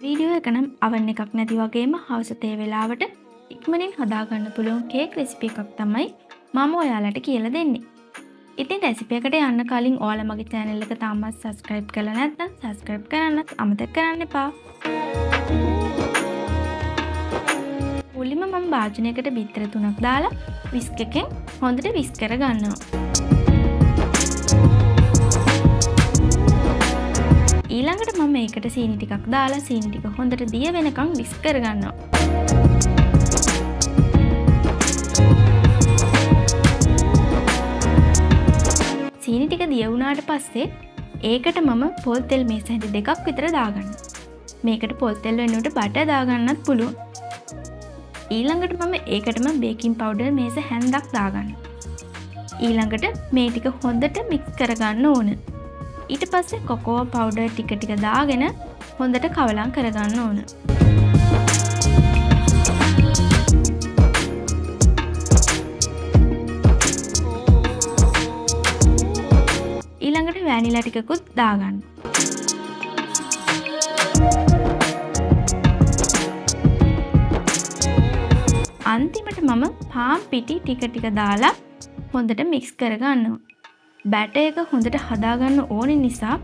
Video එක නම් අවන් එකක් නැති වගේම හවස තේ වෙලාවට ඉක්මනින් හදාගන්න පුළුවන් කේක් රෙසිපි එකක් තමයි මම ඔයාලට කියලා දෙන්නේ. ඉතින් රෙසිපි එකට යන්න කලින් ඔයාලා මගේ channel එක තාමත් subscribe කරලා නැත්නම් subscribe කරන්නත් අමතක කරන්න එපා. මුලින්ම මම භාජනයකට බිත්තර 3ක් දාලා whisk එකෙන් හොඳට whisk කර ගන්නවා. ඊළඟට මම මේකට සීනි ටිකක් දාලා සීනි ටික හොඳට දිය වෙනකන් whisk කර ගන්නවා. සීනි ටික දිය වුණාට පස්සේ ඒකට මම පොල් තෙල් මේස හැටි දෙකක් විතර දාගන්නවා. මේකට පොල් තෙල් වෙනුවට බටර් දාගන්නත් පුළුවන්. ඊළඟට මම ඒකටම බේකින් පවුඩර් මේස හැන්දක් දාගන්නවා. ඊළඟට මේ ටික හොඳට mix කරගන්න ඕන. ඊට පස්සේ කොකෝ පවුඩර් ටික ටික දාගෙන හොඳට කවලම් කරගන්න ඕන. ඊළඟට වැනිලා ටිකකුත් දාගන්න. අන්තිමට මම පාන් පිටි ටික ටික දාලා හොඳට mix කරගන්නවා. බැටර් එක හොඳට හදාගන්න ඕන නිසා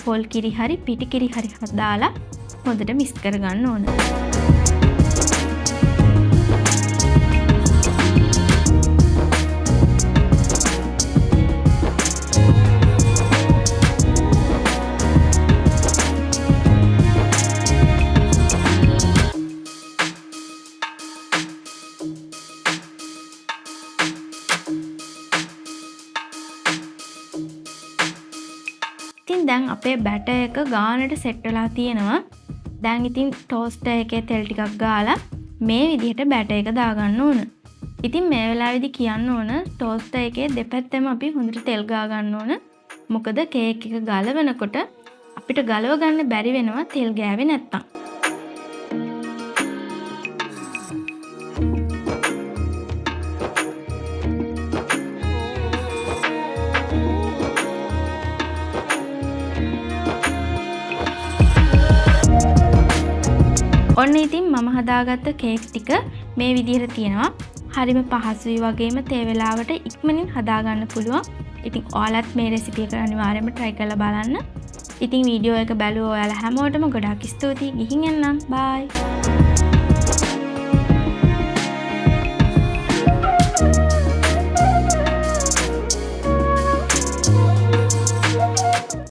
පොල් කිරි හරි පිටි කිරි හරි දාලා හොඳට mix කරගන්න ඕන. ඉතින් දැන් අපේ බැටර් එක ගානට සෙට් වෙලා තියෙනවා. දැන් ඉතින් ටෝස්ටර් එකේ තෙල් ටිකක් ගාලා මේ විදිහට බැටර් එක දාගන්න ඕන. ඉතින් මේ වෙලාවේදී කියන්න ඕන ටෝස්ටර් එකේ දෙපැත්තෙම අපි හොඳට තෙල් ගා ගන්න ඕන. මොකද කේක් එක ගලවනකොට අපිට ගලව ගන්න බැරි වෙනවා තෙල් ගෑවේ නැත්තම්. ඔන්න ඉතින් මම හදාගත්ත කේක් ටික මේ විදිහට තියෙනවා. හරිම පහසුයි වගේම තේ වෙලාවට ඉක්මනින් හදාගන්න පුළුවන්. ඉතින් ඔයාලත් මේ රෙසිපි එක අනිවාර්යයෙන්ම try කරලා බලන්න. ඉතින් වීඩියෝ එක බැලුව ඔයාලා හැමෝටම ගොඩාක් ස්තුතියි. ගිහින් එන්නම්. bye.